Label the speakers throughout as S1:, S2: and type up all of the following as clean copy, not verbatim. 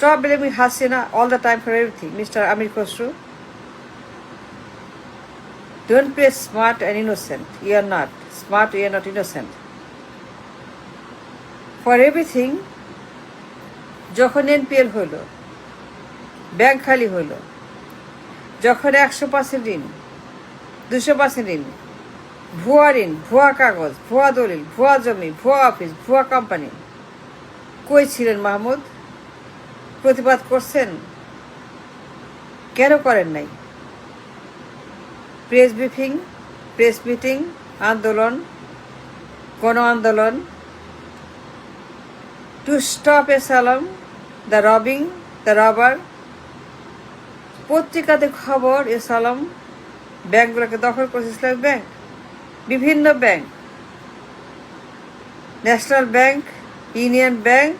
S1: Stop blaming Hasina all the time for everything, Mr. Amir Khosru. Don't play smart and innocent. You are not smart, you are not innocent. For everything, যখন NPL হলো, bank খালি হলো, যখন 100% ঋণ, 200% ঋণ, ভুয়া ঋণ, ভুয়া কাগজ, ভুয়া দলিল, ভুয়া জমি, ভুয়া অফিস, ভুয়া কোম্পানি, কই ছিলেন মাহমুদ? প্রতিবাদ করছেন? কেন করেন নাই? প্রেস ব্রিফিং, প্রেস মিটিং, আন্দোলন, গণ আন্দোলন, to stop এসালাম, the রবিং, the rubber. পত্রিকাতে খবর এসালাম ব্যাংকগুলোকে দখল করেছে ইসলামিক ব্যাংক, বিভিন্ন bank, national bank, union bank,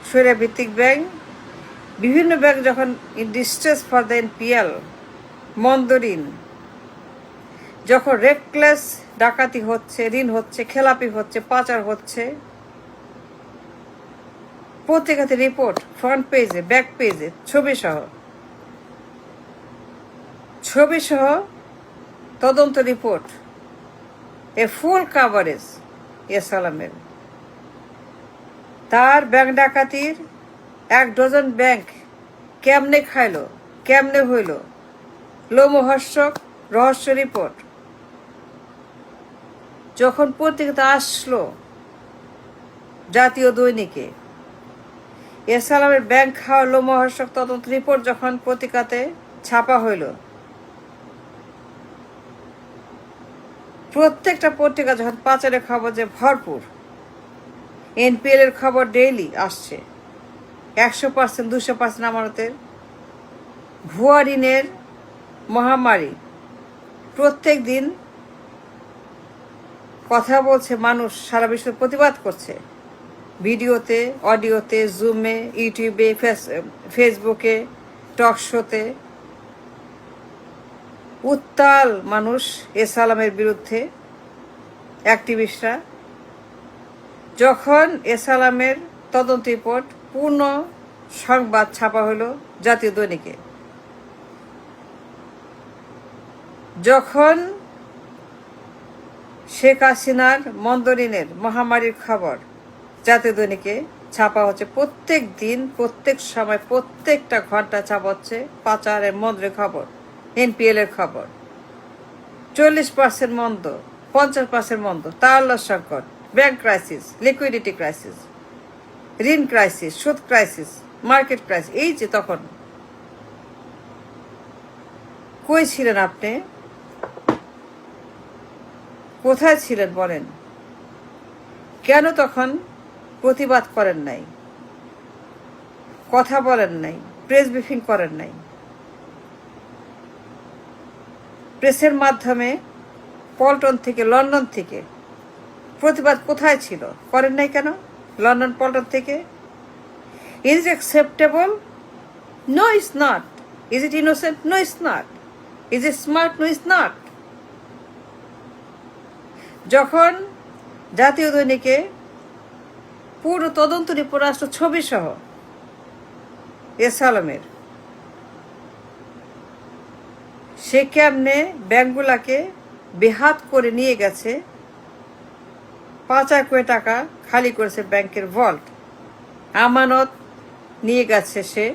S1: স্বৈরা ভিত্তিক ব্যাংক, বিভিন্ন ব্যাংক যখন in distress for the NPL, মন্দ ঋণ, যখন রেকলেস ডাকাতি হচ্ছে, ঋণ হচ্ছে, খেলাপি হচ্ছে, পাচার হচ্ছে, পত্রিকাতে রিপোর্ট, ফ্রন্ট পেজে, ব্যাক পেজে, ছবি সহ তদন্ত রিপোর্ট, এ ফুল কাভারেজ এসালামের। তার ব্যাংক ডাকাতির 1 ডজন ব্যাংক কেমনে খাইলো, কেমনে হইল, লোমহর্ষক রহস্য রিপোর্ট যখন পত্রিকাতে আসলো জাতীয় দৈনিকে, এসালামের ব্যাংক খাওয়ার লোমহর্ষক তদন্ত রিপোর্ট যখন পত্রিকাতে ছাপা হইল, প্রত্যেকটা পত্রিকা যখন পাচারের খবর যে ভরপুর, এনপিএল এর খবর ডেইলি আসছে, 100%, 200% আমানতের, ভুয়া ঋণের মহামারী, প্রত্যেক দিন কথা বলছে মানুষ, সারা বিশ্ব প্রতিবাদ করছে, ভিডিওতে, অডিওতে, জুমে, ইউটিউবে, ফেসবুকে, টক শোতে উত্তাল মানুষ এসালামের বিরুদ্ধে, অ্যাক্টিভিস্টরা। যখন এসালামের তদন্ত রিপোর্ট পূর্ণ সংবাদ ছাপা হলো জাতীয় দৈনিকে, যখন শেখ হাসিনার মন্দ ঋণের মহামারীর খবর জাতীয় দৈনিকে ছাপা হচ্ছে, প্রত্যেক দিন, প্রত্যেক সময়, প্রত্যেকটা ঘন্টা ছাপা হচ্ছে পাচারের মন্দের খবর, এনপিএল এর খবর, 40% মন্দ, 50% মন্দ, তাল্লা সংকট, ব্যাংক ক্রাইসিস, লিকুইডিটি ক্রাইসিস, ঋণ ক্রাইসিস, সুদ ক্রাইসিস, মার্কেট ক্রাইসিস। এই যে তখন কই ছিলেন আপনি? কোথায় ছিলেন বলেন? কেন তখন প্রতিবাদ করেন নাই, কথা বলেন নাই, প্রেস ব্রিফিং করেন নাই? প্রেসের মাধ্যমে পল্টন থেকে, লন্ডন থেকে প্রতিবাদ কোথায় ছিল? করেন নাই কেন? লন্ডন, পল্টন থেকে। Is it acceptable? No, it's not. Is it innocent? No, it's not. Is it smart? No, it's not. যখন জাতীয় দৈনিকে পুরো তদন্ত রিপোর্ট আসলো ছবি সহ এসালামের, সে কেমনে ব্যাংকগুলাকে বেহাত করে নিয়ে গেছে, 5 কোটি টাকা খালি করেছে ব্যাংকের ভল্ট, আমানত নিয়ে গেছে সে,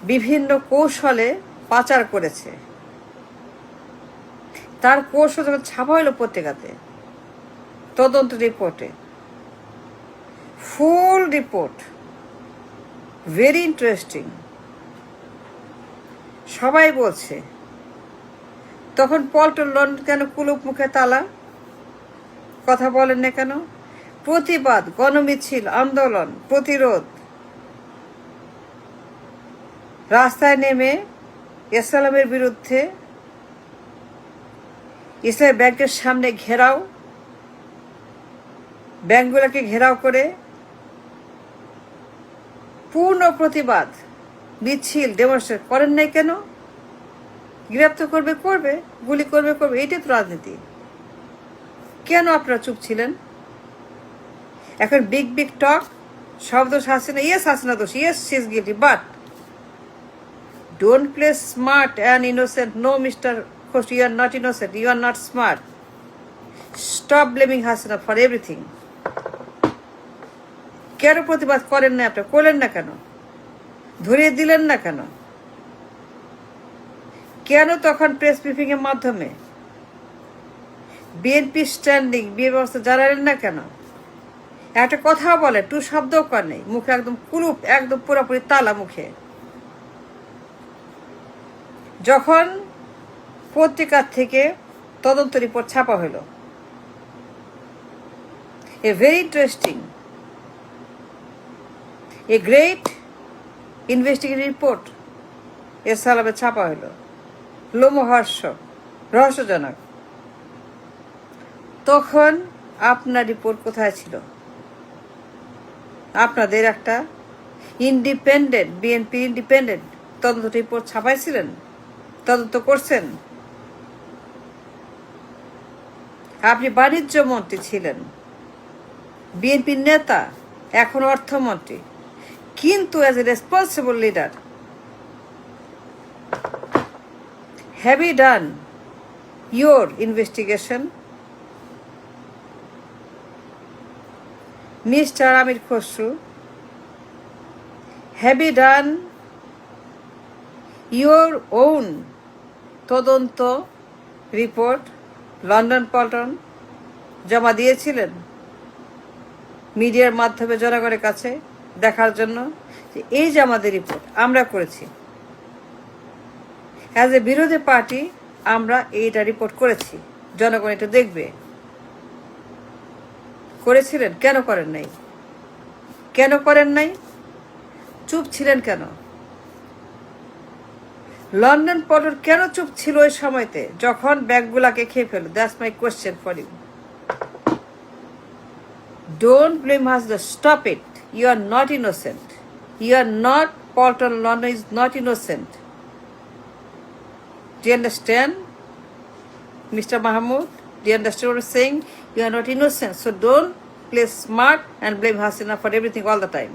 S1: বিভিন্ন কৌশলে পাচার করেছে। তার কৌশল যখন ছাপা হইল পত্রিকাতে, তদন্ত রিপোর্টে, ফুল রিপোর্ট, ভেরি ইন্টারেস্টিং। সবাই বলছে তখন পল্টন, লন্ডন কেন কুলুপ মুখে তালা? কথা বলেন না কেন? প্রতিবাদ, গণমিছিল, আন্দোলন, প্রতিরোধ, রাস্তায় নেমে এসালামের বিরুদ্ধে ইসলামী ব্যাংকের সামনে ঘেরাও, ব্যাংকগুলোকে ঘেরাও করে পূর্ণ প্রতিবাদ, মিছিল, ডেমনস্ট্রেট করেন নাই কেন? গ্রেপ্তার করবে, করবে, গুলি করবে, করবে, এইটাই তো রাজনীতি। কেন আপনারা চুপ ছিলেন? এখন বিগ বিগ টক, সব দোষ হাসিনা, ইয়েস হাসিনা দোষ, yes she is guilty, but don't play smart and innocent. No, Mr. Khosh, you are not innocent. You are not smart. Stop blaming Hasina for everything. কেন প্রতিবাদ করেন না আপনি? করলেন না কেন? ধরিয়ে দিলেন না কেন? কেন তখন প্রেস ব্রিফিং এর মাধ্যমে বিএনপি স্ট্যান্ডিং বিয়ে ব্যবস্থা জানালেন না কেন? একটা কথা বলে, টু শব্দও কর নেই, মুখে একদম কুলুপ, একদম পুরোপুরি তালা মুখে। যখন পত্রিকার থেকে তদন্ত রিপোর্ট ছাপা হলো, a very interesting, a great investigative report এর সালামে ছাপা হলো, লোমহর্ষক, রহস্যজনক। তখন আপনার রিপোর্ট কোথায় ছিল? আপনাদের একটা ইন্ডিপেন্ডেন্ট, বিএনপি ইন্ডিপেন্ডেন্ট তদন্ত রিপোর্ট ছাপাইছিলেন, তদন্ত করছেন। আপনি বাণিজ্য মন্ত্রী ছিলেন, বিএনপির নেতা, এখন অর্থমন্ত্রী, কিন্তু as a responsible leader, have you done your investigation? Mister Amir Khasru, have you done your own তদন্ত রিপোর্ট? লন্ডন পল্টন জমা দিয়েছিলেন মিডিয়ার মাধ্যমে জনগণের কাছে দেখার জন্য যে এই যে আমাদের রিপোর্ট আমরা করেছি, অ্যাজ এ বিরোধী পার্টি আমরা এইটা রিপোর্ট করেছি, জনগণ এটা দেখবে। করেছিলেন? কেন করেন নাই? কেন করেন নাই? চুপ ছিলেন কেন? লন্ডন পল্টন কেন চুপ ছিল ওই সময়তে যখন ব্যাগগুলাকে খেয়ে ফেলো? That's my question for you. Don't blame Hasina, stop it. You are not innocent. You are not, Paltan London is not innocent. Do you understand, Mr. Mahmood? Do you understand what I'm saying? You are not innocent. So don't play smart and blame Hasina for everything all the time.